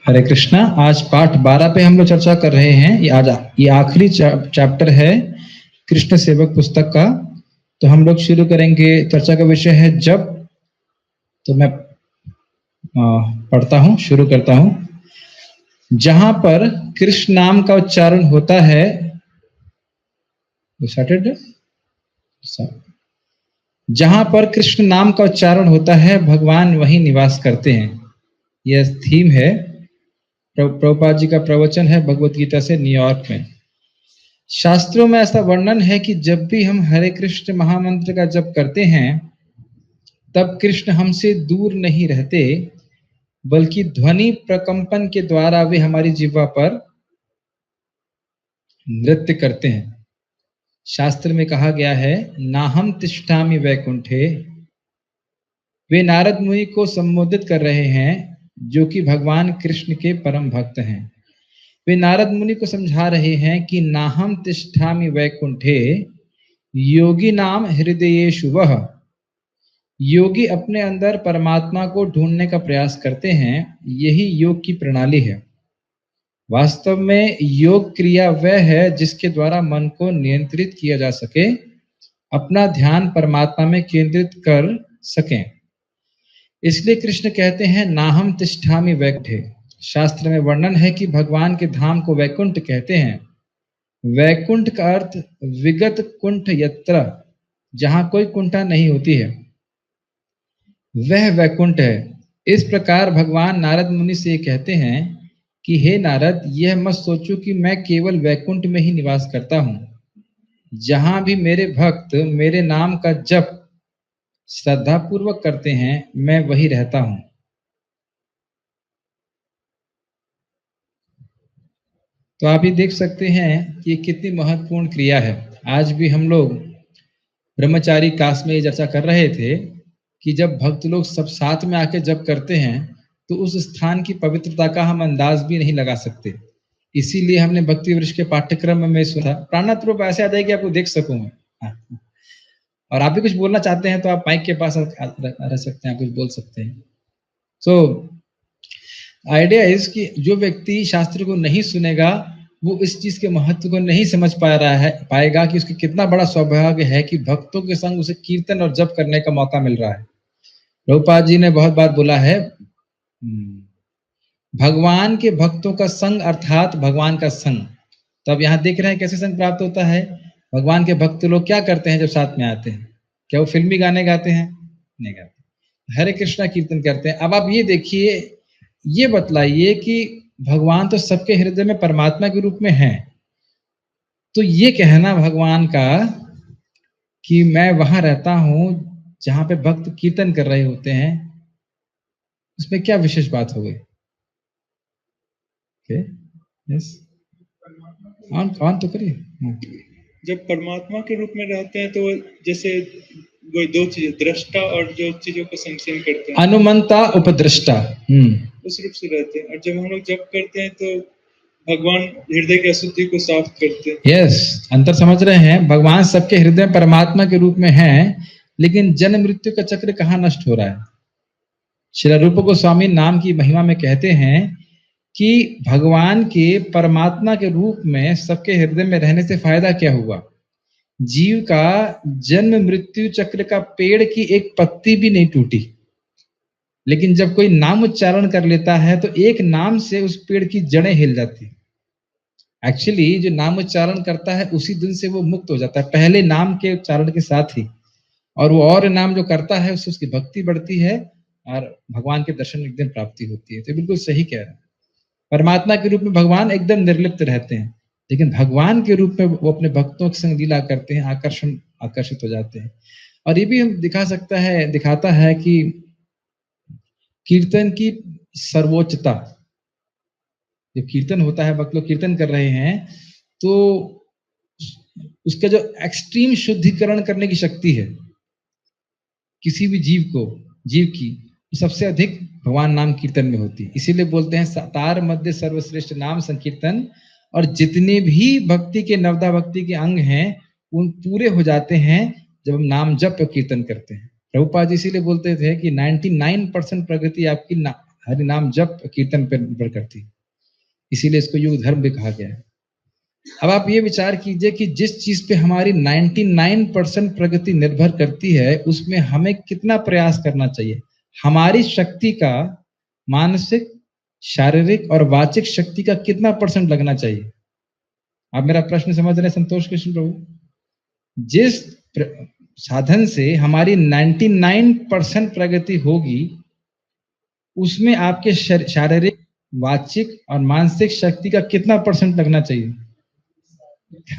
हरे कृष्णा। आज पाठ 12 पे हम लोग चर्चा कर रहे हैं। ये आखिरी चैप्टर है कृष्ण सेवक पुस्तक का। तो हम लोग शुरू करेंगे। चर्चा का विषय है जप। तो मैं पढ़ता हूँ, शुरू करता हूँ। जहां पर कृष्ण नाम का उच्चारण होता है, जहां पर कृष्ण नाम का उच्चारण होता है भगवान वहीं निवास करते हैं। यह थीम है। प्रभुपाद जी का प्रवचन है भगवत गीता से, न्यूयॉर्क में। शास्त्रों में ऐसा वर्णन है कि जब भी हम हरे कृष्ण महामंत्र का जप करते हैं तब कृष्ण हमसे दूर नहीं रहते, बल्कि ध्वनि प्रकंपन के द्वारा वे हमारी जिह्वा पर नृत्य करते हैं। शास्त्र में कहा गया है, नाहम तिष्ठामि वैकुंठे। वे नारद मुनि को संबोधित कर रहे हैं जो कि भगवान कृष्ण के परम भक्त हैं। वे नारद मुनि को समझा रहे हैं कि नाहम तिष्ठामि वैकुंठे योगी नाम हृदयेषु वह। योगी अपने अंदर परमात्मा को ढूंढने का प्रयास करते हैं। यही योग की प्रणाली है। वास्तव में योग क्रिया वह है जिसके द्वारा मन को नियंत्रित किया जा सके, अपना ध्यान परमात्मा में केंद्रित कर सकें। इसलिए कृष्ण कहते हैं नाहम तिष्ठामि वैकुंठे। शास्त्र में वर्णन है कि भगवान के धाम को वैकुंठ कहते हैं। वैकुंठ का अर्थ विगत कुंठ यत्र, जहां कोई कुंठा नहीं होती है, वह वैकुंठ है। इस प्रकार भगवान नारद मुनि से कहते हैं कि हे नारद, यह मत सोचो कि मैं केवल वैकुंठ में ही निवास करता हूं। जहां भी मेरे भक्त मेरे नाम का जप श्रद्धा पूर्वक करते हैं, मैं वही रहता हूं। तो आप ये देख सकते हैं कि ये कितनी महत्वपूर्ण क्रिया है। आज भी हम लोग ब्रह्मचारी कास्ट में ये चर्चा कर रहे थे कि जब भक्त लोग सब साथ में आके जप करते हैं तो उस स्थान की पवित्रता का हम अंदाज भी नहीं लगा सकते। इसीलिए हमने भक्ति वृक्ष के पाठ्यक्रम में सुना, प्राणात ऐसे आता है कि आपको देख सकूं मैं। हाँ। और आप भी कुछ बोलना चाहते हैं तो आप माइक के पास रह सकते हैं, कुछ बोल सकते हैं। सो आइडिया इज कि जो व्यक्ति शास्त्र को नहीं सुनेगा वो इस चीज के महत्व को नहीं समझ पाएगा कि उसकी कितना बड़ा सौभाग्य है कि भक्तों के संग उसे कीर्तन और जप करने का मौका मिल रहा है। प्रभुपाद जी ने बहुत बार बोला है, भगवान के भक्तों का संग अर्थात भगवान का संग। तो अब यहाँ देख रहे हैं कैसे संग प्राप्त होता है। भगवान के भक्त लोग क्या करते हैं जब साथ में आते हैं? क्या वो फिल्मी गाने गाते हैं? नहीं गाते, हरे कृष्णा कीर्तन करते हैं। अब आप ये देखिए, ये बतलाइए कि भगवान तो सबके हृदय में परमात्मा के रूप में है, तो ये कहना भगवान का कि मैं वहां रहता हूं जहां पे भक्त कीर्तन कर रहे होते हैं, उसमें क्या विशेष बात हो गई? यस, ऑन तो करिए। जब परमात्मा के रूप में रहते हैं तो जैसे कोई दो चीजें, दृष्टा और जो चीजों को संचयन करते हैं, अनुमंता उपदृष्टा, उस रूप से रहते हैं। और जब हम लोग जप करते हैं तो भगवान हृदय की अशुद्धि को साफ करते हैं। यस, अंतर समझ रहे हैं। भगवान सबके हृदय परमात्मा के रूप में है, लेकिन जन्म मृत्यु का चक्र कहाँ नष्ट हो रहा है? श्री रूप गोस्वामी नाम की महिमा में कहते हैं कि भगवान के परमात्मा के रूप में सबके हृदय में रहने से फायदा क्या हुआ? जीव का जन्म मृत्यु चक्र का पेड़ की एक पत्ती भी नहीं टूटी। लेकिन जब कोई नाम उच्चारण कर लेता है तो एक नाम से उस पेड़ की जड़ें हिल जाती। एक्चुअली जो नाम उच्चारण करता है उसी दिन से वो मुक्त हो जाता है, पहले नाम के उच्चारण के साथ ही। और वो और नाम जो करता है उससे उसकी भक्ति बढ़ती है और भगवान के दर्शन एक दिन प्राप्ति होती है। तो बिल्कुल सही कह रहे हैं। परमात्मा के रूप में भगवान एकदम निर्लिप्त रहते हैं, लेकिन भगवान के रूप में वो अपने भक्तों के संग लीला करते हैं, आकर्षित हो जाते हैं। और ये भी हम दिखाता है कि कीर्तन की सर्वोच्चता। जब कीर्तन होता है, भक्त लोग कीर्तन कर रहे हैं, तो उसका जो एक्सट्रीम शुद्धिकरण करने की शक्ति है किसी भी जीव की, सबसे अधिक भगवान नाम कीर्तन में होती है। इसीलिए बोलते हैं तार मध्य सर्वश्रेष्ठ नाम संकीर्तन। और जितने भी भक्ति के नवदा भक्ति के अंग हैं उन पूरे हो जाते हैं जब हम नाम जप और कीर्तन करते हैं। प्रभुपाद जी इसीलिए बोलते थे कि 99% प्रगति आपकी हरि नाम जप कीर्तन पर निर्भर करती है, इसीलिए इसको योग धर्म भी कहा गया है। अब आप ये विचार कीजिए कि जिस चीज पे हमारी 99% प्रगति निर्भर करती है, उसमें हमें कितना प्रयास करना चाहिए। हमारी शक्ति का मानसिक, शारीरिक और वाचिक शक्ति का कितना % लगना चाहिए। आप मेरा प्रश्न समझ रहे हैं संतोष कृष्ण प्रभु? जिस साधन से हमारी 99% प्रगति होगी, उसमें आपके शारीरिक, वाचिक और मानसिक शक्ति का कितना % लगना चाहिए?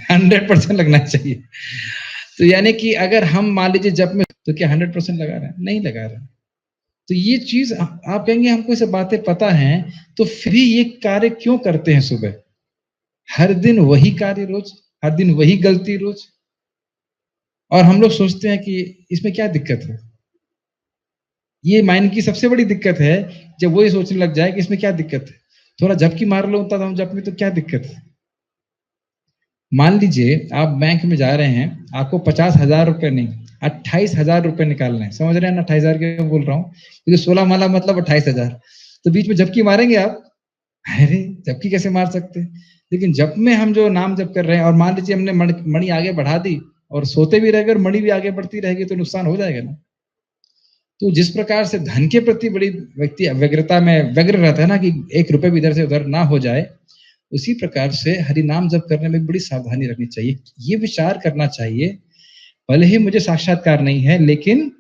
100% लगना चाहिए। तो यानी कि अगर हम मान लीजिए जब में, तो क्या 100% लगा रहे हैं? नहीं लगा रहे हैं। तो ये चीज आप कहेंगे हमको ये सब बातें पता हैं, तो फिर ये कार्य क्यों करते हैं सुबह? हर दिन वही कार्य रोज, हर दिन वही गलती रोज, और हम लोग सोचते हैं कि इसमें क्या दिक्कत है। ये माइंड की सबसे बड़ी दिक्कत है, जब वो ये सोचने लग जाए कि इसमें क्या दिक्कत है, थोड़ा झपकी मार लो तब हम जप में, तो क्या दिक्कत है। मान लीजिए आप बैंक में जा रहे हैं, आपको 50,000 रुपए नहीं 28,000 रुपए निकालना है। समझ रहे हैं ना? 28,000 के बोल रहा हूँ, क्योंकि 16 माला मतलब 28,000। तो बीच में झपकी मारेंगे आप? अरे झपकी कैसे मार सकते हैं? लेकिन जप में हम जो नाम जप कर रहे हैं, और मान लीजिए हमने मणि आगे बढ़ा दी और सोते भी रहेंगे और मणि भी आगे बढ़ती रहेगी, तो नुकसान हो जाएगा ना। तो जिस प्रकार से धन के प्रति बड़ी व्यक्ति व्यग्रता में व्यग्र रहता है ना, कि 1 रुपए भी इधर से उधर ना हो जाए, उसी प्रकार से हरि नाम जप करने में बड़ी सावधानी रखनी चाहिए। ये विचार करना चाहिए, भले ही मुझे साक्षात्कार नहीं है, लेकिन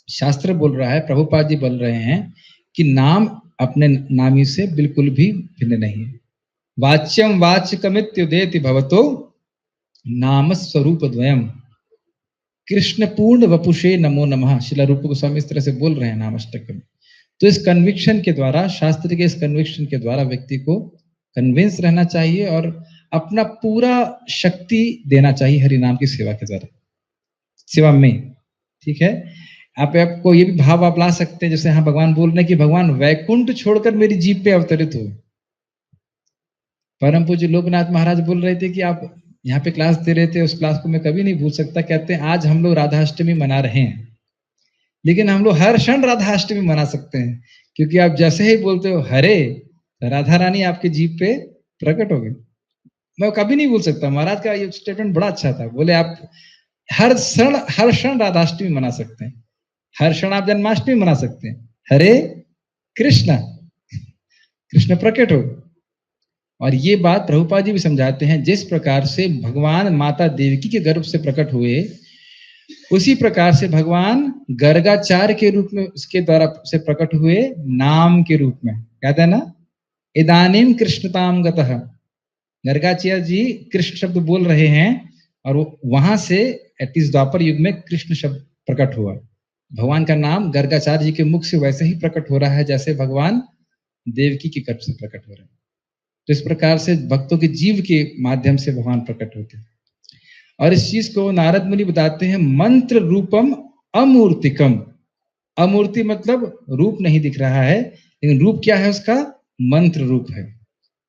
शास्त्र बोल रहा है, प्रभुपाद जी बोल रहे हैं कि नाम अपने नामी से बिल्कुल भी भिन्न नहीं है। वाच्यम वाच्यकमित्युदेति भवतो नाम स्वरूप द्वयम कृष्ण पूर्ण वपुषे नमो नमः। श्रील रूप गोस्वामी इस तरह से बोल रहे हैं नामष्टक में। तो इस कन्विक्शन के द्वारा, शास्त्र के इस कन्विक्शन के द्वारा व्यक्ति को कन्विंस रहना चाहिए और अपना पूरा शक्ति देना चाहिए हरि नाम की सेवा के द्वारा, सेवा में। ठीक है, आपको ये भी भाव आप ला सकते हैं, जैसे हाँ भगवान बोल रहे हैं कि भगवान वैकुंठ छोड़कर मेरी जीभ पे अवतरित हुए। परम पूज्य लोकनाथ महाराज बोल रहे थे कि आप यहाँ पे क्लास दे रहे थे, उस क्लास को मैं कभी नहीं भूल सकता। कहते हैं आज हम लोग राधाष्टमी मना रहे हैं, लेकिन हम लोग हर क्षण राधाष्टमी मना सकते हैं, क्योंकि आप जैसे ही बोलते हो हरे, राधा रानी आपके जीभ पे प्रकट हो गई। मैं कभी नहीं भूल सकता, महाराज का ये स्टेटमेंट बड़ा अच्छा था। बोले आप हर क्षण राधाष्टमी मना सकते हैं, हर क्षण आप जन्माष्टमी मना सकते हैं। हरे कृष्ण, कृष्ण प्रकट हो। और ये बात प्रभुपाद जी भी समझाते हैं, जिस प्रकार से भगवान माता देवकी के गर्भ से प्रकट हुए, उसी प्रकार से भगवान गर्गाचार्य के रूप में उसके द्वारा से प्रकट हुए, नाम के रूप में। कहते हैं ना, इदानीम कृष्णताम गतः। गर्गाचार्य जी कृष्ण शब्द बोल रहे हैं, और वहां से एटलीस्ट द्वापर युग में कृष्ण शब्द प्रकट हुआ। भगवान का नाम गर्गाचार्य जी के मुख से वैसे ही प्रकट हो रहा है जैसे भगवान देवकी के गर्भ से प्रकट हो रहे हैं। तो इस प्रकार से भक्तों के जीव के माध्यम से भगवान प्रकट होते हैं। और इस चीज को नारद मुनि बताते हैं मंत्र रूपम अमूर्तिकम। अमूर्ति मतलब रूप नहीं दिख रहा है, लेकिन रूप क्या है उसका? मंत्र रूप है।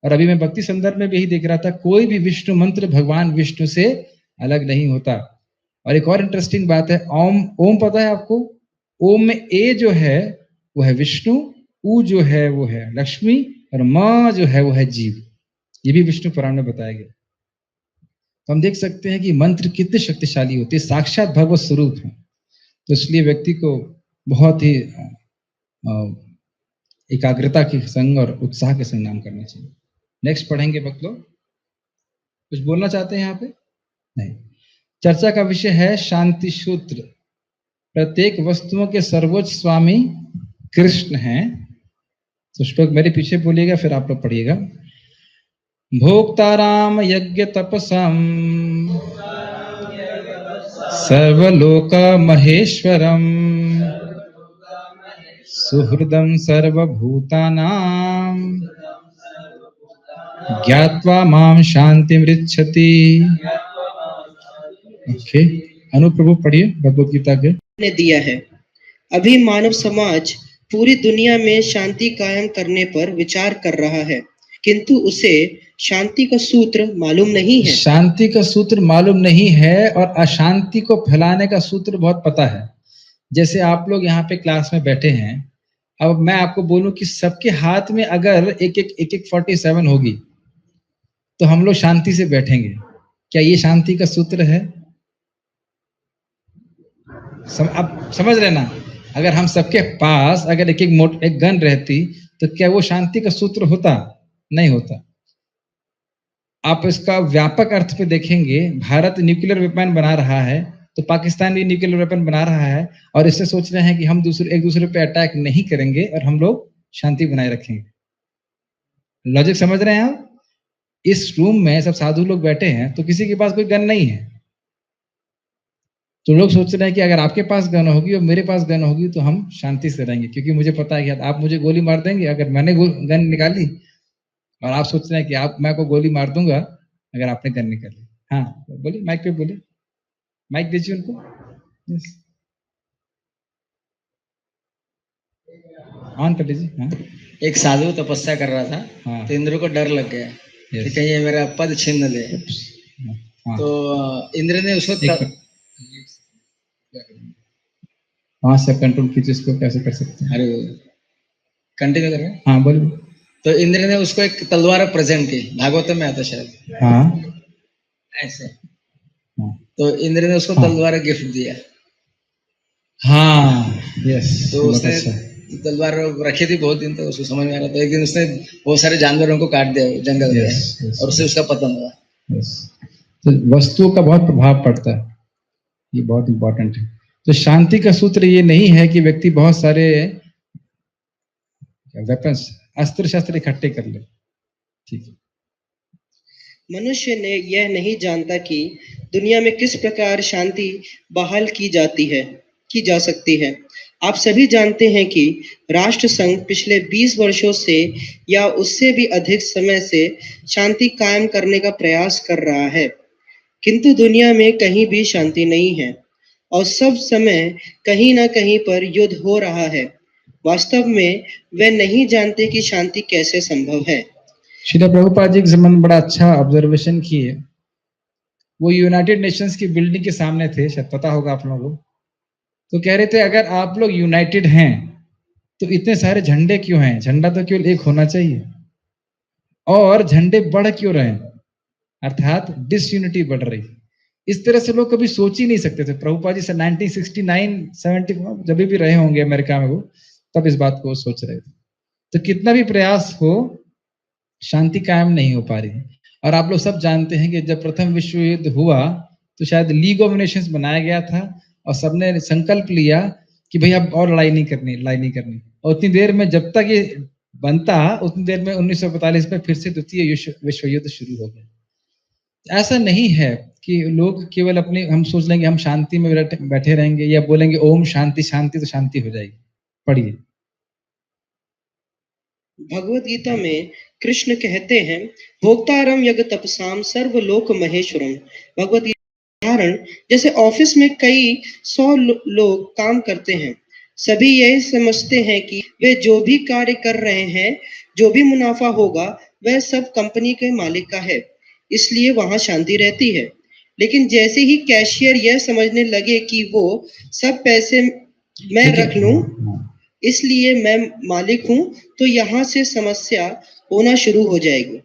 और अभी मैं भक्ति संदर्भ में भी यही देख रहा था, कोई भी विष्णु मंत्र भगवान विष्णु से अलग नहीं होता। और एक और इंटरेस्टिंग बात है, ओम। ओम पता है आपको? ओम में ए जो है वो है विष्णु, उ जो है वो है लक्ष्मी, और म जो है वो है जीव। ये भी विष्णु पुराण में बताया गया। तो हम देख सकते हैं कि मंत्र कितने शक्तिशाली होते हैं, साक्षात भगवत स्वरूप है। तो इसलिए व्यक्ति को बहुत ही एकाग्रता के संग और उत्साह के संग नाम करना चाहिए। नेक्स्ट पढ़ेंगे भक्त लोग। कुछ बोलना चाहते हैं यहाँ पे? नहीं। चर्चा का विषय है शांति सूत्र। प्रत्येक वस्तुओं के सर्वोच्च स्वामी कृष्ण हैं। तो श्लोक मेरे पीछे बोलिएगा, फिर आप लोग पढ़िएगा। भोक्ताराम यज्ञ तपसम सर्वलोक महेश्वरम सुहृदम सर्वभूतानां ज्ञात्वा माम शांतिमृच्छति। ओके, अनुप्रभु पढ़िए भगवद गीता के। ने दिया है। अभी मानव समाज पूरी दुनिया में शांति कायम करने पर विचार कर रहा है, किंतु उसे शांति का सूत्र मालूम नहीं है। शांति का सूत्र मालूम नहीं है, और अशांति को फैलाने का सूत्र बहुत पता है। जैसे आप लोग यहाँ पे क्लास में बैठे हैं, अब मैं आपको बोलूं कि सबके हाथ में अगर एक 47 होगी तो हम लोग शांति से बैठेंगे। क्या ये शांति का सूत्र है? अब समझ रहे ना, अगर हम सबके पास अगर एक गन रहती तो क्या वो शांति का सूत्र होता? नहीं होता। आप इसका व्यापक अर्थ पे देखेंगे, भारत न्यूक्लियर वेपन बना रहा है तो पाकिस्तान भी न्यूक्लियर वेपन बना रहा है और इससे सोच रहे हैं कि हम एक दूसरे पे अटैक नहीं करेंगे और हम लोग शांति बनाए रखेंगे। लॉजिक समझ रहे हैं आप? इस रूम में सब साधु लोग बैठे हैं तो किसी के पास कोई गन नहीं है, तो लोग सोच रहे हैं कि अगर आपके पास गन होगी और मेरे पास गन होगी तो हम शांति से रहेंगे, क्योंकि मुझे पता है कि आप मुझे गोली मार देंगे अगर मैंने गन निकाली, और आप सोच रहे हैं कि मैं को गोली मार दूंगा अगर आपने गन निकाली। हाँ बोलिए, माइक पे बोलिए, माइक दीजिए उनको। यस, ऑन कर लीजिए। हाँ, एक साधु तपस्या कर रहा था। हाँ, तो इंद्र को डर लग गया कि कहीं ये मेरा पद छीन न ले। हाँ, तो इंद्र ने उसको वहां से कंट्रोल कीजिए, इसको कैसे कर सकते हैं? अरे कंटिन्यू कर रहे हैं। हाँ बोलिए। तो इंद्र ने उसको एक तलवार प्रेजेंट की, भागवत में आता शायद। हाँ, ऐसे। हाँ, तो इंद्र ने उसको तलवार गिफ्ट दिया। हाँ, यस। तो उसने तलवार रखी थी बहुत दिन, तो उसको समझ में आ रहा था। एक दिन उसने बहुत सारे जानवरों को काट दिया जंगल में, और उससे उसका पतन हुआ। तो वस्तुओं का बहुत प्रभाव पड़ता है, ये बहुत इंपॉर्टेंट है। तो शांति का सूत्र ये नहीं है कि व्यक्ति बहुत सारे वेपन्स, अस्त्र शस्त्र इकट्ठे कर ले। ठीक है। मनुष्य ने यह नहीं जानता कि दुनिया में किस प्रकार शांति बहाल की जा सकती है। आप सभी जानते हैं कि राष्ट्र संघ पिछले 20 वर्षों से या उससे भी अधिक समय से शांति कायम करने का प्रयास कर रहा है, किंतु दुनिया में कहीं भी शांति नहीं है और सब समय कहीं ना कहीं पर युद्ध हो रहा है। वास्तव में वे नहीं जानते कि शांति कैसे संभव है। श्रील प्रभुपाद जी एक जमाने बड़ा अच्छा ऑब्जर्वेशन किए। वो यूनाइटेड नेशंस की बिल्डिंग के सामने थे, शायद पता होगा आप लोगों को। तो कह रहे थे अगर आप लोग यूनाइटेड हैं तो इतने सारे झंडे क्यों हैं? झंडा तो केवल एक होना चाहिए, और झंडे बढ़ क्यों रहे हैं? अर्थात डिसयूनिटी बढ़ रही। इस तरह से लोग कभी सोच ही नहीं सकते थे। प्रभुपाद जी से 1969-70 जब भी रहे होंगे अमेरिका में, वो तब इस बात को सोच रहे थे। तो कितना भी प्रयास हो, शांति कायम नहीं हो पा रही है। और आप लोग सब जानते हैं कि जब प्रथम विश्व युद्ध हुआ तो शायद लीग ऑफ नेशंस बनाया गया था और सबने संकल्प लिया कि भाई अब और लड़ाई नहीं करनी। और उतनी देर में जब तक ये बनता, उतनी देर में 1942 में फिर से द्वितीय विश्व युद्ध शुरू हो गया। ऐसा नहीं है कि लोग केवल अपने, हम सोच लेंगे हम शांति में बैठे रहेंगे या बोलेंगे ओम शांति शांति तो शांति हो जाएगी। पढ़िए। भगवत गीता में कृष्ण कहते हैं, भोक्तारम यज्ञ तपसाम सर्वलोक महेश्वरम। भगवत गीता उदाहरण, जैसे ऑफिस में कई 100 लोग काम करते हैं, सभी यही समझते हैं कि वे जो भी कार्य कर रहे हैं, जो भी मुनाफा होगा, वह सब कंपनी के मालिक का है, इसलिए वहां शांति रहती है। लेकिन जैसे ही कैशियर यह समझने लगे कि वो सब पैसे मैं रख लूं, इसलिए मैं मालिक हूं, तो यहाँ से समस्या होना शुरू हो जाएगी।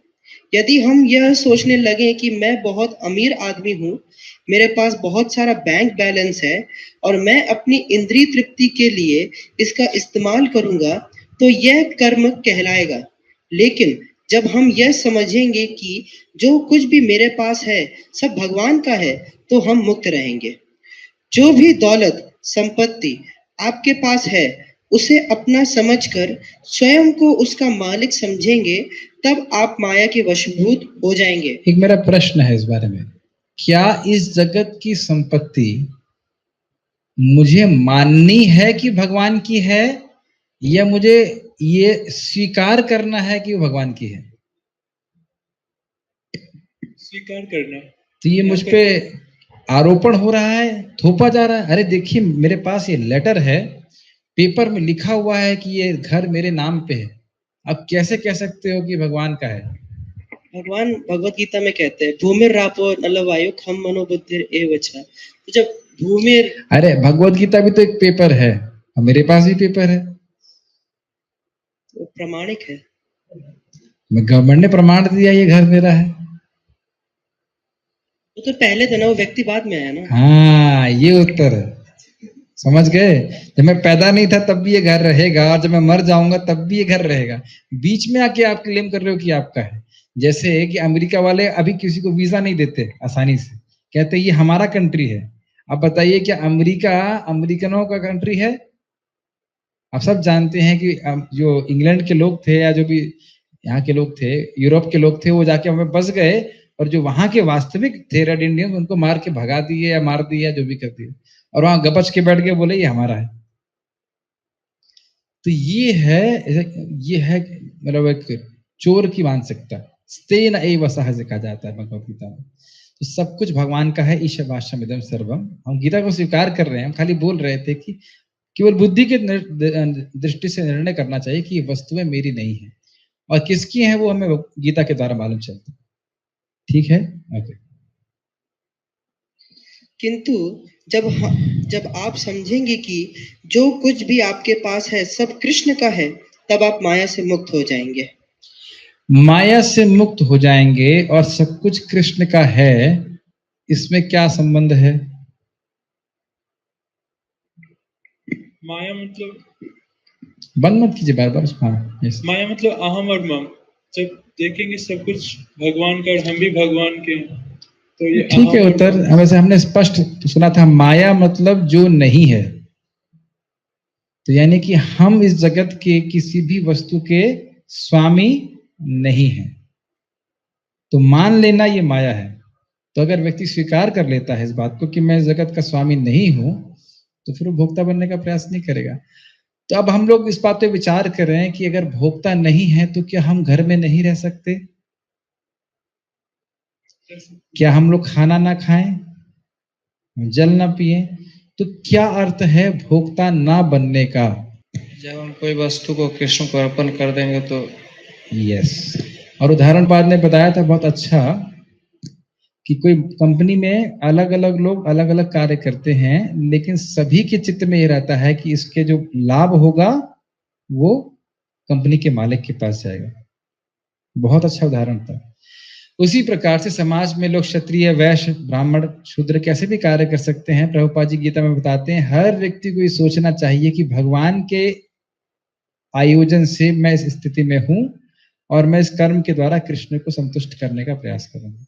यदि हम यह सोचने लगे कि मैं बहुत अमीर आदमी हूं, मेरे पास बहुत सारा बैंक बैलेंस है और मैं अपनी इंद्रिय तृप्ति के लिए इसका इस्तेमाल करूंगा, तो यह कर्म कहलाएगा। लेकिन जब हम यह समझेंगे कि जो कुछ भी मेरे पास है सब भगवान का है, तो हम मुक्त रहेंगे। जो भी दौलत संपत्ति आपके पास है, उसे अपना समझकर स्वयं को उसका मालिक समझेंगे, तब आप माया के वशीभूत हो जाएंगे। एक मेरा प्रश्न है इस बारे में, क्या इस जगत की संपत्ति मुझे माननी है कि भगवान की है, या मुझे ये स्वीकार करना है कि वो भगवान की है? स्वीकार करना। तो ये मुझ पे आरोपण हो रहा है, थोपा जा रहा है। अरे देखिए मेरे पास ये लेटर है, पेपर में लिखा हुआ है कि ये घर मेरे नाम पे है, अब कैसे कह सकते हो कि भगवान का है? भगवान भगवत गीता में कहते हैं, भूमिर रापो नलवायु खम मनोबुद्धिर एवचा। तो जब भूमिर, अरे भगवत गीता भी तो एक पेपर है और मेरे पास भी पेपर है। प्रामाणिक है। गवर्नमेंट ने प्रमाण दिया ये घर मेरा है। वो तो पहले था ना, वो व्यक्ति बाद में आया ना। हाँ, ये उत्तर है, समझ गए। जब मैं पैदा नहीं था तब भी ये घर रहेगा, और जब मैं मर जाऊंगा तब भी ये घर रहेगा। बीच में आके आप क्लेम कर रहे हो कि आपका है। जैसे कि अमेरिका वाले अभी किसी को वीजा नहीं देते आसानी से, कहते ये हमारा कंट्री है। अब बताइए क्या अमेरिका अमेरिकनों का कंट्री है? आप सब जानते हैं कि जो इंग्लैंड के लोग थे या जो भी यहाँ के लोग थे, यूरोप के लोग थे, वो जाके हमें बस गए, और जो वहां के वास्तविक थे रेड इंडियंस, उनको मार के भगा दिए या मार दिया, जो भी कर दिया, और वहां गपच के बैठ के बोले ये हमारा है। तो ये है मतलब एक चोर की मानसिकता। स्तेन एव सहज कहा जाता है भगवत गीता में। तो सब कुछ भगवान का है। ईशवास्यम इदम सर्वम। हम गीता को स्वीकार कर रहे हैं, हम खाली बोल रहे थे कि केवल बुद्धि के दृष्टि से निर्णय करना चाहिए कि ये वस्तुएं मेरी नहीं है, और किसकी है वो हमें गीता के द्वारा मालूम चलता है। ठीक है, ओके। किंतु जब आप समझेंगे कि जो कुछ भी आपके पास है सब कृष्ण का है, तब आप माया से मुक्त हो जाएंगे। माया से मुक्त हो जाएंगे और सब कुछ कृष्ण का है, इसमें क्या संबंध है? माया मतलब बंद मत कीजिए बार बार। हाँ, yes. माया मतलब अहम और मम। जब देखेंगे सब कुछ भगवान का और हम भी भगवान के, तो ये ठीक है अहम और उत्तर। मम। वैसे हमने स्पष्ट सुना था, माया मतलब जो नहीं है। तो यानी कि हम इस जगत के किसी भी वस्तु के स्वामी नहीं हैं। तो मान लेना ये माया है। तो अगर व्यक्ति स्वीकार कर लेता है इस बात को कि मैं इस जगत का स्वामी नहीं हूं, तो फिर वो भोक्ता बनने का प्रयास नहीं करेगा। तो अब हम लोग इस बात पे विचार कर रहे हैं कि अगर भोक्ता नहीं है तो क्या हम घर में नहीं रह सकते? क्या हम लोग खाना ना खाएं, जल ना पिए? तो क्या अर्थ है भोक्ता ना बनने का? जब हम कोई वस्तु को कृष्ण को अर्पण कर देंगे तो यस। और उदाहरण बाद ने बताया था बहुत अच्छा कि कोई कंपनी में अलग अलग लोग अलग अलग कार्य करते हैं, लेकिन सभी के चित्त में ये रहता है कि इसके जो लाभ होगा वो कंपनी के मालिक के पास जाएगा। बहुत अच्छा उदाहरण था। उसी प्रकार से समाज में लोग क्षत्रिय, वैश्य, ब्राह्मण, शूद्र कैसे भी कार्य कर सकते हैं। प्रभुपाद जी गीता में बताते हैं हर व्यक्ति को ये सोचना चाहिए कि भगवान के आयोजन से मैं इस स्थिति में हूं, और मैं इस कर्म के द्वारा कृष्ण को संतुष्ट करने का प्रयास करूंगा।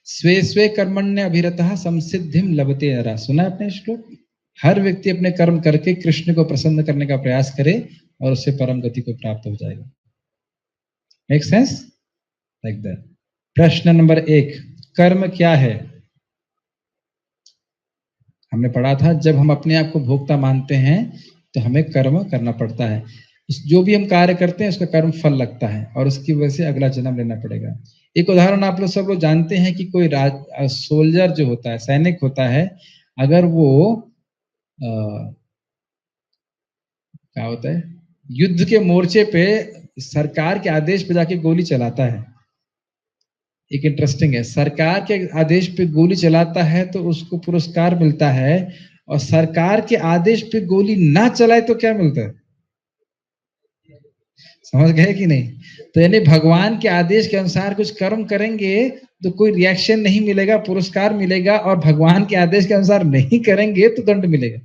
स्वे स्वे कर्मण्य अभिरतः संसिद्धिम लभते नरः। सुना आपने श्लोक? हर व्यक्ति अपने कर्म करके कृष्ण को प्रसन्न करने का प्रयास करे और उससे परम गति को प्राप्त हो जाएगा। Make sense? Like that. प्रश्न नंबर 1, कर्म क्या है? हमने पढ़ा था जब हम अपने आप को भोक्ता मानते हैं तो हमें कर्म करना पड़ता है। जो भी हम कार्य करते हैं उसका कर्म फल लगता है, और उसकी वजह से अगला जन्म लेना पड़ेगा। एक उदाहरण आप लोग सब लोग जानते हैं कि कोई सोल्जर जो होता है, सैनिक होता है, अगर वो क्या होता है, युद्ध के मोर्चे पे सरकार के आदेश पे जाके गोली चलाता है। एक इंटरेस्टिंग है, सरकार के आदेश पे गोली चलाता है तो उसको पुरस्कार मिलता है, और सरकार के आदेश पे गोली ना चलाए तो क्या मिलता है? समझ गए कि नहीं? तो यानी भगवान के आदेश के अनुसार कुछ कर्म करेंगे तो कोई रिएक्शन नहीं मिलेगा, पुरस्कार मिलेगा, और भगवान के आदेश के अनुसार नहीं करेंगे तो दंड मिलेगा।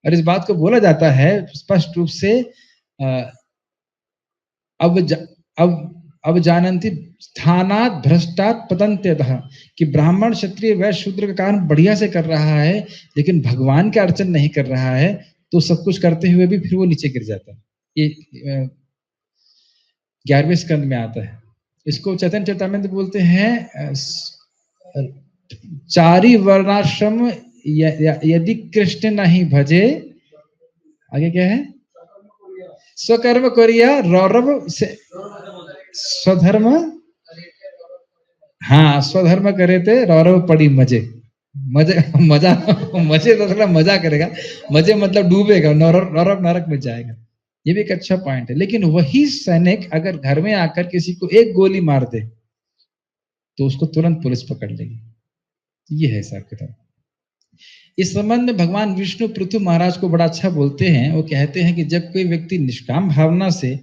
और इस बात को बोला जाता है स्पष्ट रूप से, अब जानन्ति स्थानात् भ्रष्टात् पतन्त्यतः, कि ब्राह्मण, क्षत्रिय, वैश्य, शूद्र का काम बढ़िया से कर रहा है, लेकिन भगवान का अर्चन नहीं कर रहा है, तो सब कुछ करते हुए भी फिर वो नीचे गिर जाता है। ये 11वें स्कंद में आता है। इसको चैतन्य चरितामृत बोलते हैं चारि वर्णाश्रम यदि कृष्ण नहीं भजे। आगे क्या है? स्वकर्म करिया रौरव से स्वधर्म। हाँ, स्वधर्म करे थे रौरव पड़ी मजे। मजा मजे तो थोड़ा मजा करेगा, मजे मतलब डूबेगा, रौरव नरक में जाएगा। ये भी एक अच्छा पॉइंट है। लेकिन वही सैनिक अगर घर में आकर किसी को एक गोली मार दे तो उसको तुरंत पुलिस पकड़ लेगी। ये है हिसाब किताब। इस संबंध में भगवान विष्णु पृथु महाराज को बड़ा अच्छा बोलते हैं। वो कहते हैं कि जब कोई व्यक्ति निष्काम भावना से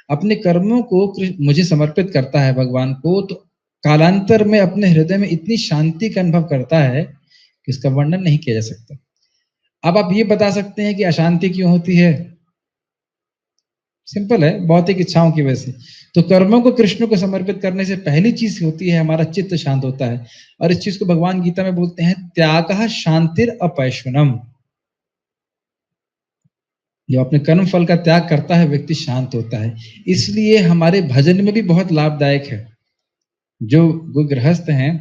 अपने कर्मों को मुझे समर्पित करता है भगवान को, तो कालांतर में अपने हृदय में इतनी शांति का अनुभव करता है कि इसका वर्णन नहीं किया जा सकता। अब आप ये बता सकते हैं कि अशांति क्यों होती है? सिंपल है, भौतिक इच्छाओं की वजह से। तो कर्मों को कृष्ण को समर्पित करने से पहली चीज होती है हमारा चित्त शांत होता है, और इस चीज को भगवान गीता में बोलते हैं त्यागः शांतिर अपैशुनम। जो अपने कर्म फल का त्याग करता है व्यक्ति शांत होता है। इसलिए हमारे भजन में भी बहुत लाभदायक है। जो गृहस्थ हैं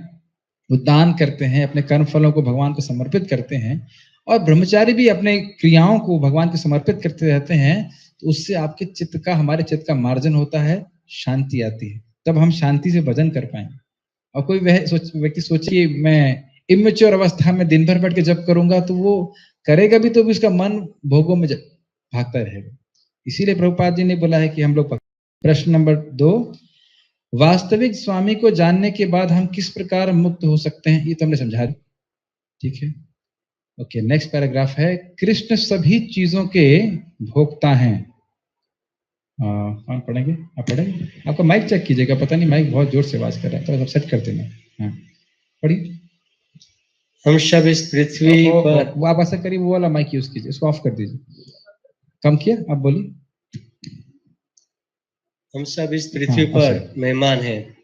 वो दान करते हैं, अपने कर्म फलों को भगवान को समर्पित करते हैं, और ब्रह्मचारी भी अपने क्रियाओं को भगवान को समर्पित करते रहते हैं, तो उससे आपके चित्त का, हमारे चित्त का मार्जन होता है, शांति आती है, तब हम शांति से भजन कर पाएंगे। और कोई व्यक्ति सोचिए मैं इमेच्योर अवस्था में दिन भर बैठ के जप करूंगा, तो वो करेगा भी तो भी उसका मन भोगों में भागता रहेगा। इसीलिए प्रभुपाद जी ने बोला है कि हम लोग। प्रश्न नंबर 2, वास्तविक स्वामी को जानने के बाद हम किस प्रकार मुक्त हो सकते हैं? ये तो हमने समझा दिया, ठीक है। ओके, नेक्स्ट पैराग्राफ है, कृष्ण सभी चीजों के भोक्ता हैं। कौन पढ़ेंगे? आप पढ़ेंगे? आपका माइक चेक कीजिएगा, पता नहीं माइक बहुत जोर से आवाज कर रहा है, तो सब सेट कर देना। हाँ, पढ़िए। हम सब इस पृथ्वी पर, वो आप ऐसा करिए, वो वाला माइक यूज कीजिए, इसको ऑफ कर दीजिए। कम किया? आप बोलिए। हम सब इस पृथ्वी पर मेहमान हैं।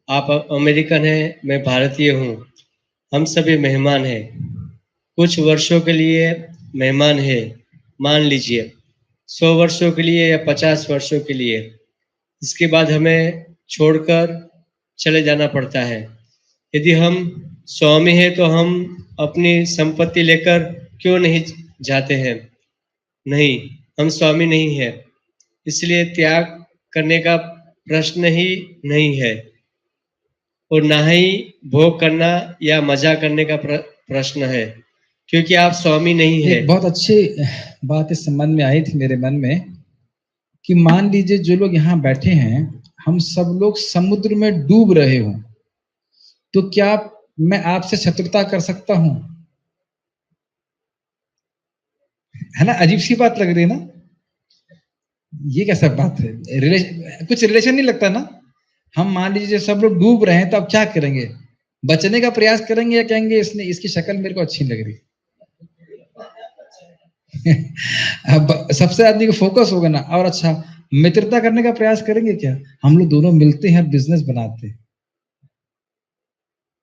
आप अमेरिकन हैं, मैं भारतीय हूँ। हम सभी मेहमान हैं, कुछ वर्षों के लिए मेहमान हैं। मान लीजिए 100 वर्षों के लिए या 50 वर्षों के लिए। इसके बाद हमें छोड़कर चले जाना पड़ता है। यदि हम स्वामी हैं तो हम अपनी संपत्ति लेकर क्यों नहीं जाते हैं? नहीं, हम स्वामी नहीं है, इसलिए त्याग करने का प्रश्न ही नहीं है, और ना ही भोग करना या मजा करने का प्रश्न है, क्योंकि आप स्वामी नहीं है। बहुत अच्छी बात इस संबंध में आई थी मेरे मन में कि मान लीजिए जो लोग यहाँ बैठे हैं, हम सब लोग समुद्र में डूब रहे हो, तो क्या मैं आपसे शत्रुता कर सकता हूं? है ना, अजीब सी बात लग रही है ना? ये कैसा बात है? कुछ रिलेशन नहीं लगता ना। हम मान लीजिए सब लोग डूब रहे हैं, तो अब क्या करेंगे? बचने का प्रयास करेंगे या कहेंगे इसकी शक्ल मेरे को अच्छी लग रही? अब सबसे आदमी को फोकस होगा ना, और अच्छा मित्रता करने का प्रयास करेंगे क्या? हम लोग दोनों मिलते हैं, बिजनेस बनाते हैं।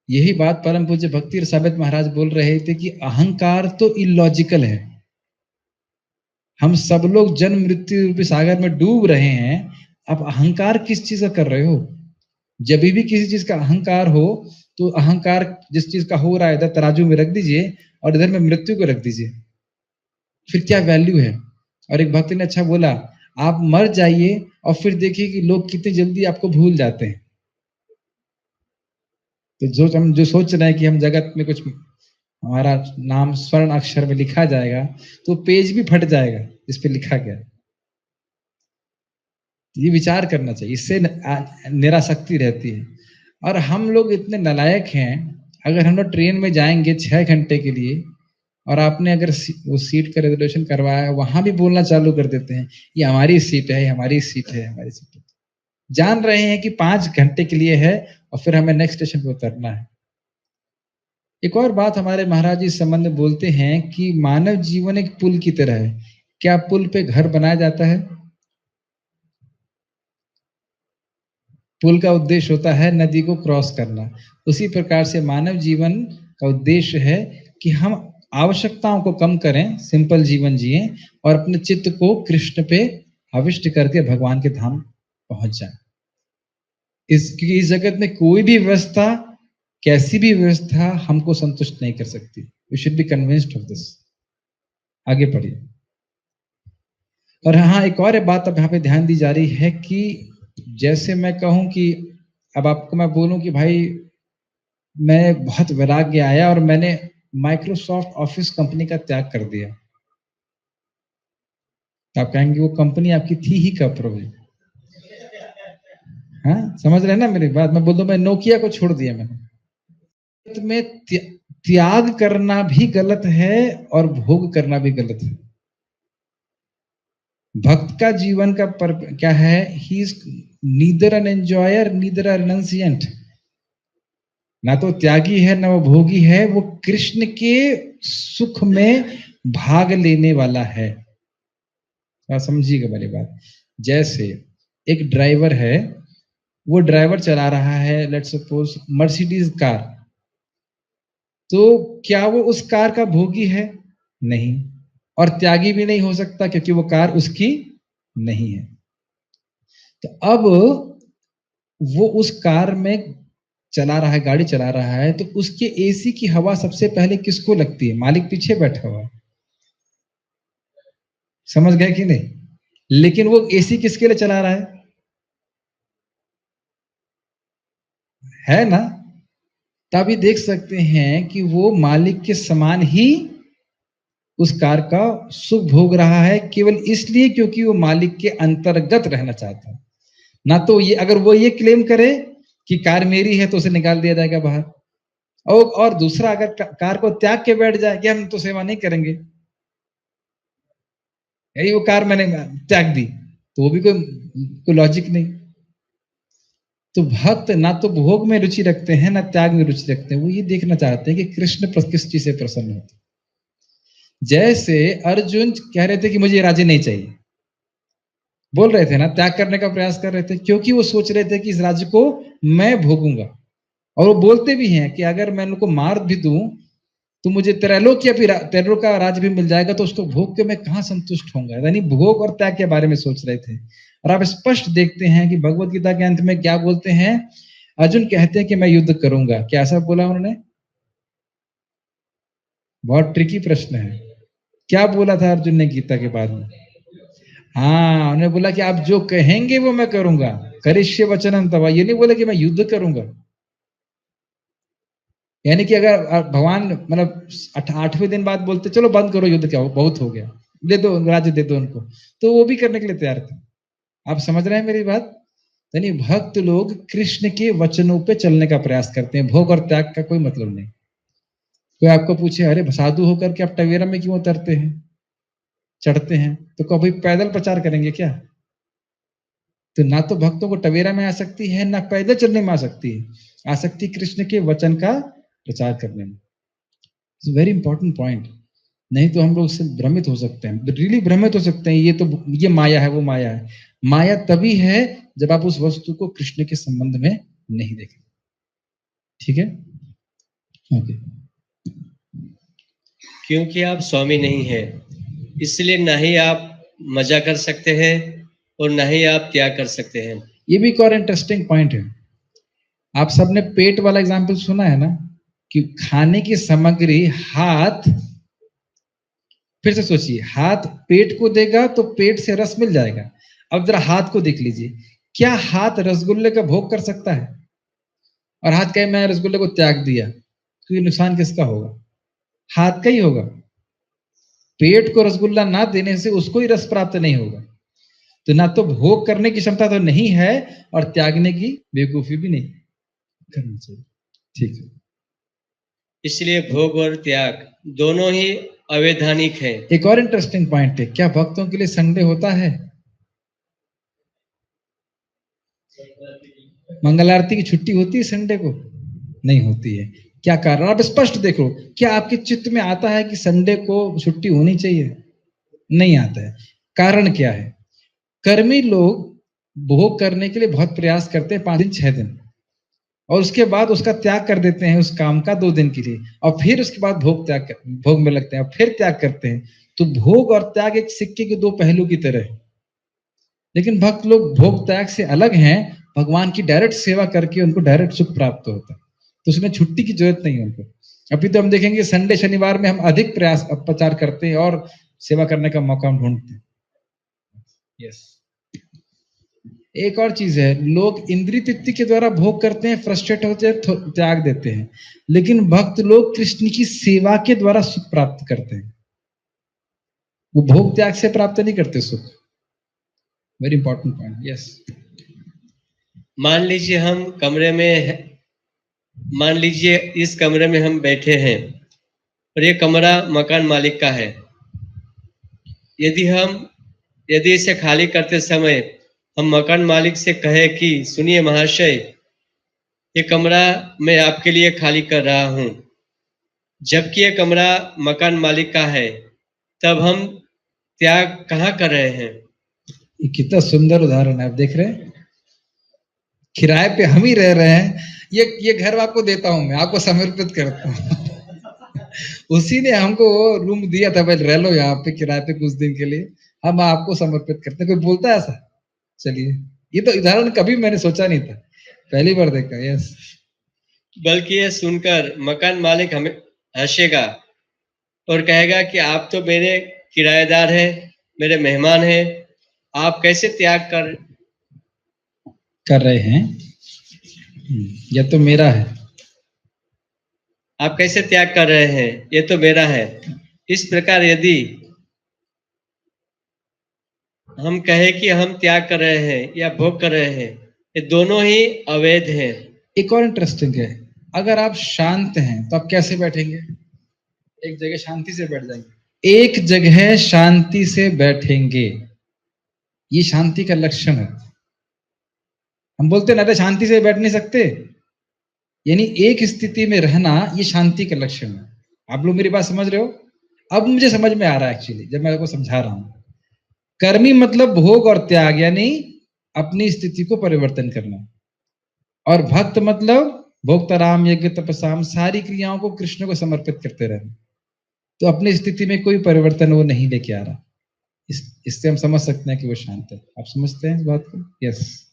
यही बात परम पूज्य भक्ति रसावत महाराज बोल रहे थे कि अहंकार तो इलॉजिकल है। हम सब लोग जन्म मृत्यु रूपी सागर में डूब रहे हैं, अब अहंकार किस चीज का कर रहे हो? जब भी किसी चीज का अहंकार हो, तो अहंकार जिस चीज का हो रहा है इधर तराजू में रख दीजिए और इधर में मृत्यु को रख दीजिए, फिर क्या वैल्यू है? और एक भक्त ने अच्छा बोला, आप मर जाइए और फिर देखिए कि लोग कितनी जल्दी आपको भूल जाते हैं। तो हम जो सोच रहे हैं कि हम जगत में कुछ हमारा नाम स्वर्ण अक्षर में लिखा जाएगा, तो पेज भी फट जाएगा इस पे लिखा गया। ये विचार करना चाहिए, इससे निरासक्ति रहती है। और हम लोग इतने नालायक हैं, अगर हम लोग ट्रेन में जाएंगे 6 घंटे के लिए और आपने अगर वो सीट का रिजर्वेशन करवाया है, वहां भी बोलना चालू कर देते हैं, ये हमारी सीट है, हमारी सीट है, हमारी सीट है। जान रहे हैं कि 5 घंटे के लिए है और फिर हमें नेक्स्ट स्टेशन पे उतरना है। एक और बात हमारे महाराज जी इस संबंध में बोलते हैं कि मानव जीवन एक पुल की तरह है। क्या पुल पे घर बनाया जाता है? पुल का उद्देश्य होता है नदी को क्रॉस करना। उसी प्रकार से मानव जीवन का उद्देश्य है कि हम आवश्यकताओं को कम करें, सिंपल जीवन जिएं और अपने चित्त को कृष्ण पे आविष्ट करके भगवान के धाम पहुंच जाए। इस जगत में कोई भी व्यवस्था, कैसी भी व्यवस्था हमको संतुष्ट नहीं कर सकती। We should be convinced of this. आगे पढ़िए। और हाँ, एक और बात अब यहाँ पे ध्यान दी जा रही है कि जैसे मैं कहूं कि अब आपको मैं बोलूं कि भाई मैं बहुत वैराग्य आया और मैंने माइक्रोसॉफ्ट ऑफिस कंपनी का त्याग कर दिया, तो आप कहेंगे वो कंपनी आपकी थी ही कब प्रभु? हाँ, समझ रहे हैं ना मेरी बात? मैं बोल दूं मैं नोकिया को छोड़ दिया मैंने। में त्याग करना भी गलत है और भोग करना भी गलत है। भक्त का जीवन का क्या है? He is neither an enjoyer neither a renunciant. ना तो त्यागी है ना वो भोगी है, वो कृष्ण के सुख में भाग लेने वाला है। आप समझिएगा मेरी बात। जैसे एक ड्राइवर है, वो ड्राइवर चला रहा है लेट्स सपोज मर्सिडीज कार, तो क्या वो उस कार का भोगी है? नहीं, और त्यागी भी नहीं हो सकता क्योंकि वो कार उसकी नहीं है। तो अब वो उस कार में चला रहा है, गाड़ी चला रहा है, तो उसके एसी की हवा सबसे पहले किसको लगती है? मालिक पीछे बैठा हुआ, समझ गए कि नहीं? लेकिन वो एसी किसके लिए चला रहा है ना? तभी देख सकते हैं कि वो मालिक के समान ही उस कार का सुख भोग रहा है, केवल इसलिए क्योंकि वो मालिक के अंतर्गत रहना चाहता है। ना तो ये, अगर वो ये क्लेम करे कि कार मेरी है तो उसे निकाल दिया जाएगा बाहर, और दूसरा अगर कार को त्याग के बैठ जाए कि हम तो सेवा नहीं करेंगे, यही वो कार मैंने त्याग दी, तो वो भी कोई लॉजिक नहीं। तो भक्त ना तो भोग में रुचि रखते हैं ना त्याग में रुचि रखते हैं, वो ये देखना चाहते हैं कि कृष्ण किस चीज से प्रसन्न होते। जैसे अर्जुन कह रहे थे कि मुझे राज्य नहीं चाहिए, बोल रहे थे ना, त्याग करने का प्रयास कर रहे थे, क्योंकि वो सोच रहे थे कि इस राज्य को मैं भोगूंगा। और वो बोलते भी हैं कि अगर मैं उनको मार भी दूं तो मुझे त्रैलोक का राज भी मिल जाएगा, तो उसको भोग के मैं कहां संतुष्ट होऊंगा। यानी भोग और त्याग के बारे में सोच रहे थे। और आप स्पष्ट देखते हैं कि भगवत गीता के अंत में क्या बोलते हैं? अर्जुन कहते हैं कि मैं युद्ध करूंगा। क्या ऐसा बोला उन्होंने? बहुत ट्रिकी प्रश्न है। क्या बोला था अर्जुन ने गीता के बाद में? हाँ, उन्होंने बोला कि आप जो कहेंगे वो मैं करूंगा, करिष्य वचनम तव। ये नहीं बोला कि मैं युद्ध करूंगा। यानी कि अगर भगवान मतलब 8वें दिन बाद बोलते चलो बंद करो युद्ध, क्या बहुत हो गया, दे दो राज्य, दे दो उनको, तो वो भी करने के लिए तैयार थे। आप समझ रहे हैं मेरी बात? यानी भक्त लोग कृष्ण के वचनों पे चलने का प्रयास करते हैं, भोग और त्याग का कोई मतलब नहीं। कोई आपको पूछे अरे साधु होकर के आप टवेरा में क्यों उतरते हैं, चढ़ते हैं, तो कभी पैदल प्रचार करेंगे क्या? तो ना तो भक्तों को टवेरा में आ सकती है ना पैदल चलने में आ सकती है, आ सकती कृष्ण के वचन का प्रचार करने में। It's very important point. नहीं तो हम लोग इससे भ्रमित हो सकते हैं, रियली भ्रमित हो सकते हैं। ये माया है, वो माया है। माया तभी है जब आप उस वस्तु को कृष्ण के संबंध में नहीं देखें। ठीक है, ओके। क्योंकि आप स्वामी नहीं है, इसलिए ना ही आप मजा कर सकते हैं और ना ही आप त्याग कर सकते हैं। ये भी एक और इंटरेस्टिंग पॉइंट है। आप सबने पेट वाला एग्जाम्पल सुना है ना, कि खाने की सामग्री हाथ, फिर से सोचिए, हाथ पेट को देगा तो पेट से रस मिल जाएगा। अब जरा हाथ को देख लीजिए, क्या हाथ रसगुल्ले का भोग कर सकता है? और हाथ कहे मैं रसगुल्ले को त्याग दिया, तो ये नुकसान किसका होगा? हाथ का ही होगा। पेट को रसगुल्ला ना देने से उसको ही रस प्राप्त नहीं होगा। तो ना तो भोग करने की क्षमता तो नहीं है और त्यागने की बेवकूफी भी नहीं करनी चाहिए। ठीक है, इसलिए भोग और त्याग दोनों ही अवैधानिक है। एक और इंटरेस्टिंग पॉइंट है, क्या भक्तों के लिए संडे होता है? मंगल आरती की छुट्टी होती है संडे को? नहीं होती है। क्या कारण? आप स्पष्ट देखो, क्या आपके चित्त में आता है कि संडे को छुट्टी होनी चाहिए? नहीं आता है। कारण क्या है? कर्मी लोग भोग करने के लिए बहुत प्रयास करते हैं 5 दिन 6 दिन, और उसके बाद उसका त्याग कर देते हैं उस काम का 2 दिन के लिए, और फिर उसके बाद भोग में लगते हैं और फिर त्याग करते हैं। तो भोग और त्याग एक सिक्के के 2 पहलू की तरह है। लेकिन भक्त लोग भोग त्याग से अलग हैं, भगवान की डायरेक्ट सेवा करके उनको डायरेक्ट सुख प्राप्त होता है, तो उसमें छुट्टी की जरूरत नहीं है उनको। अभी तो हम देखेंगे संडे शनिवार में हम अधिक प्रयास प्रचार करते हैं और सेवा करने का मौका हम ढूंढते हैं। यस। एक और चीज है, लोग इंद्रिय तृप्ति के द्वारा भोग करते हैं, फ्रस्ट्रेट होते हैं, त्याग देते हैं। लेकिन भक्त लोग कृष्ण की सेवा के द्वारा सुख प्राप्त करते हैं, वो भोग त्याग से प्राप्त नहीं करते सुख। Very important point. यस। मान लीजिए हम कमरे में मान लीजिए इस कमरे में हम बैठे हैं और ये कमरा मकान मालिक का है। यदि इसे खाली करते समय हम मकान मालिक से कहे कि सुनिए महाशय, ये कमरा मैं आपके लिए खाली कर रहा हूँ, जबकि ये कमरा मकान मालिक का है, तब हम त्याग कहाँ कर रहे हैं? ये कितना सुंदर उदाहरण है, आप देख रहे हैं। किराए पे हम ही रह रहे हैं, ये घर आपको देता हूं, मैं आपको समर्पित करता हूँ। उसी ने हमको रूम दिया था, भाई रह लो यहाँ पे किराए पे कुछ दिन के लिए, हम आपको समर्पित करते हैं। कोई बोलता है ऐसा? चलिए, ये तो उदाहरण कभी मैंने सोचा नहीं था, पहली बार देखा। यस, बल्कि ये सुनकर मकान मालिक हमें हंसेगा और कहेगा कि आप तो मेरे किराएदार हैं, मेरे मेहमान हैं, आप कैसे त्याग कर रहे हैं, यह तो मेरा है। आप कैसे त्याग कर रहे हैं, ये तो मेरा है। इस प्रकार यदि हम कहें कि हम त्याग कर रहे हैं या भोग कर रहे हैं, ये दोनों ही अवैध हैं। एक और इंटरेस्टिंग है, अगर आप शांत हैं तो आप कैसे बैठेंगे? एक जगह शांति से बैठ जाएंगे, एक जगह शांति से बैठेंगे, ये शांति का लक्षण है। हम बोलते ना, तो शांति से बैठ नहीं सकते, यानी एक स्थिति में रहना, ये शांति का लक्षण है। आप लोग मेरी बात समझ रहे हो? अब मुझे समझ में आ रहा है एक्चुअली, जब मैं आपको समझा रहा हूं। कर्मी मतलब भोग और त्याग, यानी अपनी स्थिति को परिवर्तन करना, और भक्त मतलब भोक्ताराम यज्ञ तपसाम, सारी क्रियाओं को कृष्ण को समर्पित करते रहना। तो अपनी स्थिति में कोई परिवर्तन वो नहीं लेके आ रहा। इससे हम समझ सकते हैं कि वो शांत है। आप समझते हैं इस बात को? यस।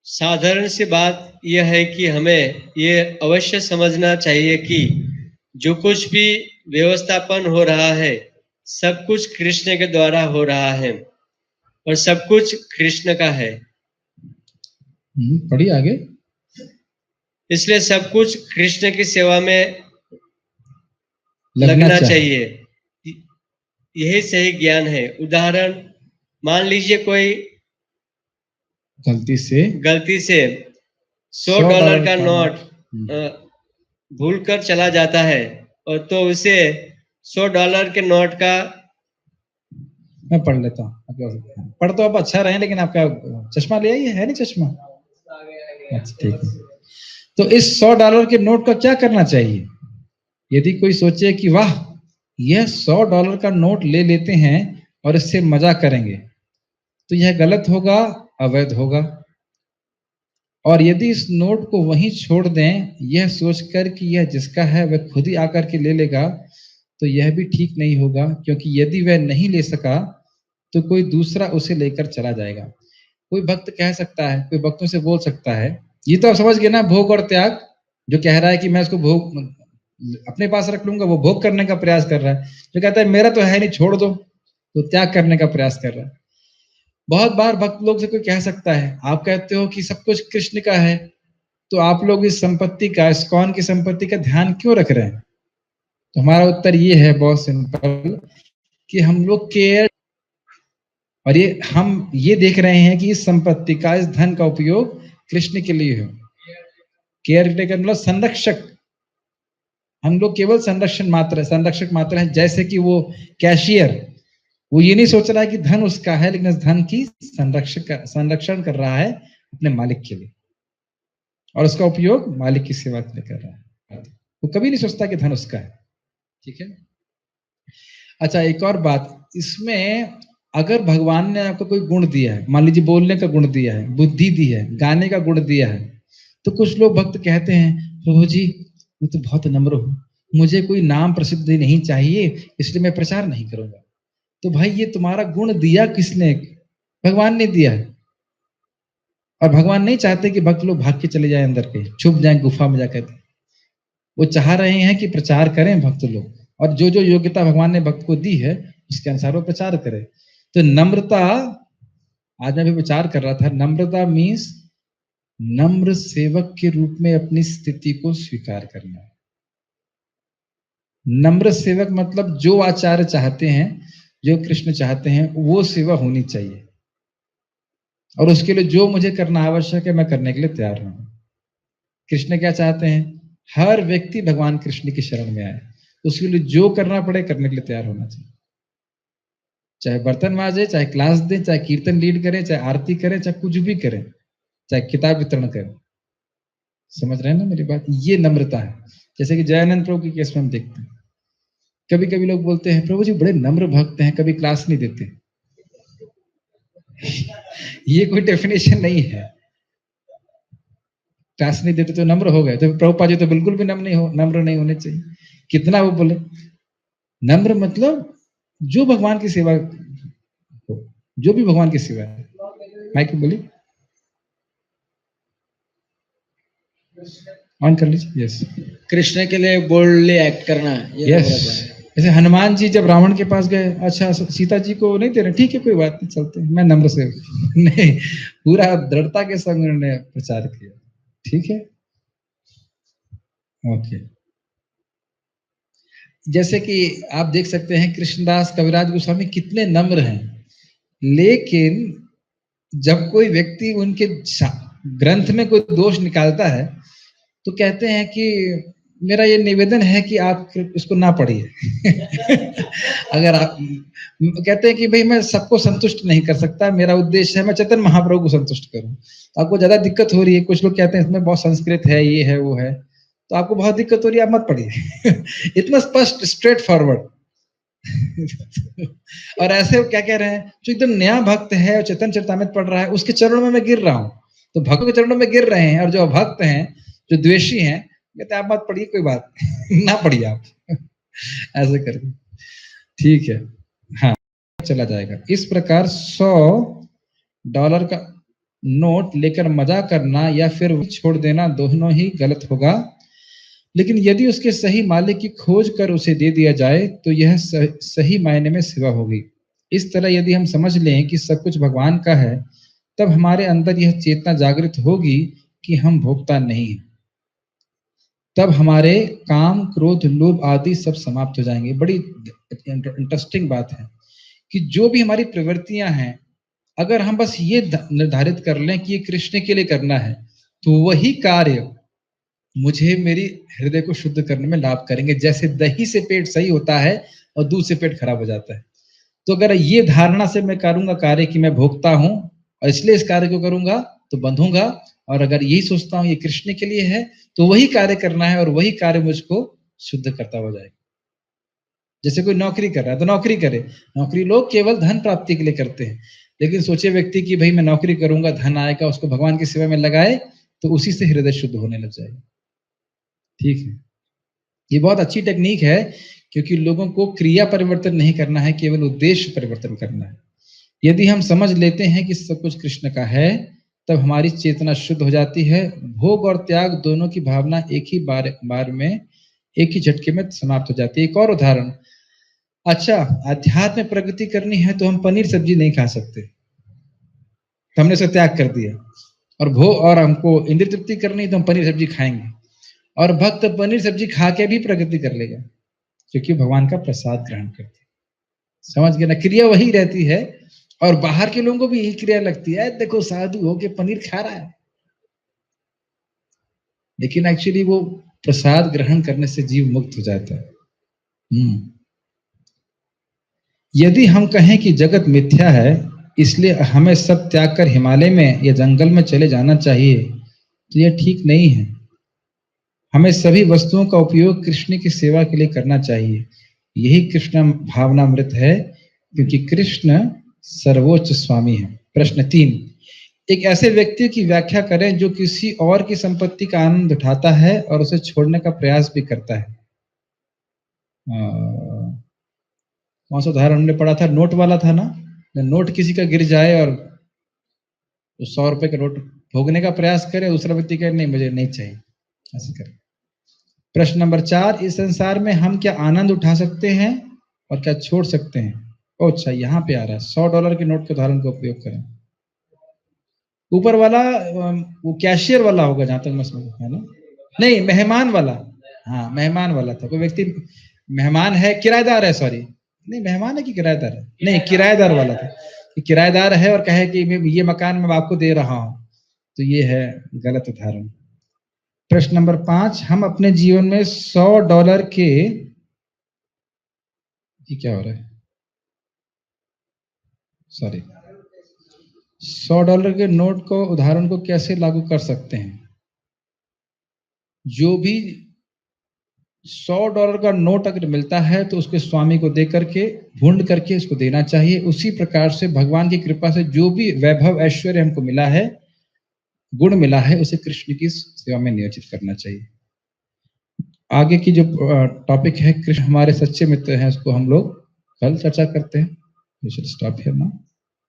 साधारण सी बात यह है कि हमें ये अवश्य समझना चाहिए कि जो कुछ भी व्यवस्थापन हो रहा है, सब कुछ कृष्ण के द्वारा हो रहा है और सब कुछ कृष्ण का है। पढ़िए आगे। इसलिए सब कुछ कृष्ण की सेवा में लगना चाहिए। यही सही ज्ञान है। उदाहरण, मान लीजिए कोई गलती से $100 का नोट भूलकर चला जाता है, और तो उसे $100 के नोट का, मैं पढ़ लेता हूँ। पढ़ तो आप अच्छा रहे, लेकिन आपका चश्मा ले आइए, है नहीं चश्मा? अच्छा ठीक है। तो इस $100 के नोट का क्या करना चाहिए? यदि कोई सोचे कि वाह, यह $100 का नोट ले लेते हैं और इससे मजा करेंगे, तो यह गलत होगा, अवैध होगा। और यदि इस नोट को वहीं छोड़ दें, यह सोचकर कि यह जिसका है वह खुद ही आकर के ले लेगा, तो यह भी ठीक नहीं होगा, क्योंकि यदि वह नहीं ले सका तो कोई दूसरा उसे लेकर चला जाएगा। कोई भक्त कह सकता है, कोई भक्तों से बोल सकता है, ये तो आप समझ गए ना, भोग और त्याग। जो कह रहा है कि मैं इसको भोग अपने पास रख लूंगा, वो भोग करने का प्रयास कर रहा है। जो कहता है मेरा तो है नहीं, छोड़ दो, तो त्याग करने का प्रयास कर रहा है। बहुत बार भक्त लोग से कोई कह सकता है, आप कहते हो कि सब कुछ कृष्ण का है, तो आप लोग इस संपत्ति का, इस्कॉन की संपत्ति का ध्यान क्यों रख रहे हैं? तो हमारा उत्तर ये है, बहुत सिंपल, कि हम लोग केयर, और हम ये देख रहे हैं कि इस संपत्ति का, इस धन का उपयोग कृष्ण के लिए हो। केयर टेकर मतलब संरक्षक। हम लोग केवल संरक्षक मात्र हैं। जैसे कि वो कैशियर, वो ये नहीं सोच रहा है कि धन उसका है, लेकिन इस धन की संरक्षण कर रहा है अपने मालिक के लिए, और उसका उपयोग मालिक की सेवा के लिए कर रहा है। वो कभी नहीं सोचता कि धन उसका है। ठीक है। अच्छा, एक और बात इसमें, अगर भगवान ने आपको कोई गुण दिया है, मान लीजिए बोलने का गुण दिया है, बुद्धि दी है, गाने का गुण दिया है, तो कुछ लोग भक्त कहते हैं, प्रभु जी मैं तो बहुत नम्र हूं, मुझे कोई नाम प्रसिद्धि नहीं चाहिए, इसलिए मैं प्रचार नहीं करूंगा। तो भाई, ये तुम्हारा गुण दिया किसने? भगवान ने दिया है। और भगवान नहीं चाहते कि भक्त लोग भाग के चले जाए अंदर के, छुप जाए गुफा में जाकर। वो चाह रहे हैं कि प्रचार करें भक्त लोग, और जो जो योग्यता भगवान ने भक्त को दी है उसके अनुसार वो प्रचार करे। तो नम्रता, आज मैं भी विचार कर रहा था, नम्रता मीन्स नम्र सेवक के रूप में अपनी स्थिति को स्वीकार करना। नम्र सेवक मतलब जो आचार्य चाहते हैं, जो कृष्ण चाहते हैं, वो सेवा होनी चाहिए, और उसके लिए जो मुझे करना आवश्यक है मैं करने के लिए तैयार हूं। कृष्ण क्या चाहते हैं? हर व्यक्ति भगवान कृष्ण की शरण में आए, उसके लिए जो करना पड़े करने के लिए तैयार होना चाहिए। चाहे बर्तन माजे, चाहे क्लास दे, चाहे कीर्तन लीड करें, चाहे आरती करें, चाहे कुछ भी करें, चाहे किताब वितरण करें। समझ रहे हैं ना मेरी बात? ये नम्रता है। जैसे कि जयानंद प्रभु के केस में हम देखते हैं, कभी कभी लोग बोलते हैं प्रभु जी बड़े नम्र भक्त हैं, कभी क्लास नहीं देते। ये कोई डेफिनेशन नहीं है। क्लास नहीं देते तो नम्र हो गए, तो प्रभुपाद जी तो बिल्कुल भी नम्र नहीं होने चाहिए। कितना वो बोले नम्र मतलब जो भगवान की सेवा हो, जो भी भगवान की सेवा है। माइक बोली ऑन कर लीजिए। यस, कृष्ण के लिए बोल्डली एक्ट करना, ये यस। नम्रता है। जैसे हनुमान जी जब रावण के पास गए, अच्छा सीता जी को नहीं दे रहे, ठीक है कोई बात नहीं, चलते हैं, मैं नम्र से नहीं, पूरा दृढ़ता के संग उन्होंने प्रचार किया। ठीक है, ओके। जैसे कि आप देख सकते हैं कृष्णदास कविराज गोस्वामी कितने नम्र हैं, लेकिन जब कोई व्यक्ति उनके ग्रंथ में कोई दोष निकालता है तो कहते हैं कि मेरा ये निवेदन है कि आप इसको ना पढ़िए। अगर आप कहते हैं कि भाई मैं सबको संतुष्ट नहीं कर सकता, मेरा उद्देश्य है मैं चैतन्य महाप्रभु को संतुष्ट करूं। आपको ज्यादा दिक्कत हो रही है, कुछ लोग कहते हैं इसमें बहुत संस्कृत है, ये है वो है, तो आपको बहुत दिक्कत हो रही है, आप मत पढ़िए। इतना स्पष्ट, स्ट्रेट फॉरवर्ड। और ऐसे क्या कह रहे हैं, जो एकदम नया भक्त है और चैतन्य चरितामृत पढ़ रहा है, उसके चरणों में मैं गिर रहा हूँ, तो भक्तों के चरणों में गिर रहे हैं, और जो भक्त हैं, जो द्वेषी हैं, कहते आप मत पढ़िए, कोई बात ना पढ़िए आप। ऐसे करके ठीक है, हाँ चला जाएगा। इस प्रकार $100 का नोट लेकर मजा करना या फिर छोड़ देना दोनों ही गलत होगा, लेकिन यदि उसके सही मालिक की खोज कर उसे दे दिया जाए तो यह सही मायने में सेवा होगी। इस तरह यदि हम समझ लें कि सब कुछ भगवान का है, तब हमारे अंदर यह चेतना जागृत होगी कि हम भोक्ता नहीं हैं। तब हमारे काम, क्रोध, लोभ आदि सब समाप्त हो जाएंगे। बड़ी इंटरेस्टिंग बात है कि जो भी हमारी प्रवृत्तियां हैं, अगर हम बस ये निर्धारित कर लें कि ये कृष्ण के लिए करना है, तो वही कार्य मुझे मेरी हृदय को शुद्ध करने में लाभ करेंगे। जैसे दही से पेट सही होता है और दूध से पेट खराब हो जाता है। तो अगर ये धारणा से मैं करूंगा कार्य कि मैं भोक्ता हूं और इसलिए इस कार्य को करूंगा तो बंधूंगा, और अगर यही सोचता हूं ये कृष्ण के लिए है, तो वही कार्य करना है और वही कार्य मुझको शुद्ध करता हो जाएगा। जैसे कोई नौकरी कर रहा है तो नौकरी करे, नौकरी लोग केवल धन प्राप्ति के लिए करते हैं, लेकिन सोचे व्यक्ति कि भाई मैं नौकरी करूंगा, धन आएगा, उसको भगवान की सेवा में लगाए, तो उसी से हृदय शुद्ध होने लग जाएगा। ठीक है, ये बहुत अच्छी टेक्निक है, क्योंकि लोगों को क्रिया परिवर्तन नहीं करना है, केवल उद्देश्य परिवर्तन करना है। यदि हम समझ लेते हैं कि सब कुछ कृष्ण का है, तब हमारी चेतना शुद्ध हो जाती है। भोग और त्याग दोनों की भावना एक ही बार में, एक ही झटके में समाप्त हो जाती है। एक और उदाहरण, अच्छा अध्यात्म में प्रगति करनी है तो हम पनीर सब्जी नहीं खा सकते, तो हमने उसका त्याग कर दिया। और हमको इंद्रिय तृप्ति करनी है तो हम पनीर सब्जी खाएंगे, और भक्त पनीर सब्जी खा के भी प्रगति कर लेगा, क्योंकि भगवान का प्रसाद ग्रहण करते। समझ गए ना? क्रिया वही रहती है, और बाहर के लोगों को भी यही क्रिया लगती है, देखो साधु हो के पनीर खा रहा है, लेकिन एक्चुअली वो प्रसाद ग्रहण करने से जीव मुक्त हो जाता है। यदि हम कहें कि जगत मिथ्या है, इसलिए हमें सब त्याग कर हिमालय में या जंगल में चले जाना चाहिए, तो यह ठीक नहीं है। हमें सभी वस्तुओं का उपयोग कृष्ण की सेवा के लिए करना चाहिए। यही कृष्ण भावनामृत है, क्योंकि कृष्ण सर्वोच्च स्वामी है। प्रश्न 3, एक ऐसे व्यक्ति की व्याख्या करें जो किसी और की संपत्ति का आनंद उठाता है और उसे छोड़ने का प्रयास भी करता है। कौन सा उदाहरण हमने पढ़ा था? नोट वाला था ना, नोट किसी का गिर जाए और 100 रुपए का नोट भोगने का प्रयास करे, दूसरा व्यक्ति कहे नहीं मुझे नहीं चाहिए, ऐसे करे। प्रश्न नंबर 4, इस संसार में हम क्या आनंद उठा सकते हैं और क्या छोड़ सकते हैं? अच्छा, यहाँ पे आ रहा है $100 के नोट के उदाहरण का उपयोग करें। ऊपर वाला वो कैशियर वाला होगा जहां तक मैं समझ, है ना? नहीं, मेहमान वाला, हाँ मेहमान वाला था। कोई व्यक्ति मेहमान है, किराएदार है, सॉरी नहीं मेहमान है कि किराएदार है, नहीं किराएदार वाला था, कि किराएदार है और कहे कि ये मकान मैं आपको दे रहा हूं, तो ये है गलत उदाहरण। प्रश्न नंबर 5, हम अपने जीवन में $100 के, ये क्या हो रहा है, सॉरी, $100 के नोट को, उदाहरण को कैसे लागू कर सकते हैं? जो भी $100 का नोट अगर मिलता है तो उसके स्वामी को दे करके, ढूंढ करके उसको देना चाहिए। उसी प्रकार से भगवान की कृपा से जो भी वैभव ऐश्वर्य हमको मिला है, गुण मिला है, उसे कृष्ण की सेवा में नियोजित करना चाहिए। आगे की जो टॉपिक है, कृष्ण हमारे सच्चे मित्र हैं, उसको हम लोग कल चर्चा करते हैं। We should stop here now.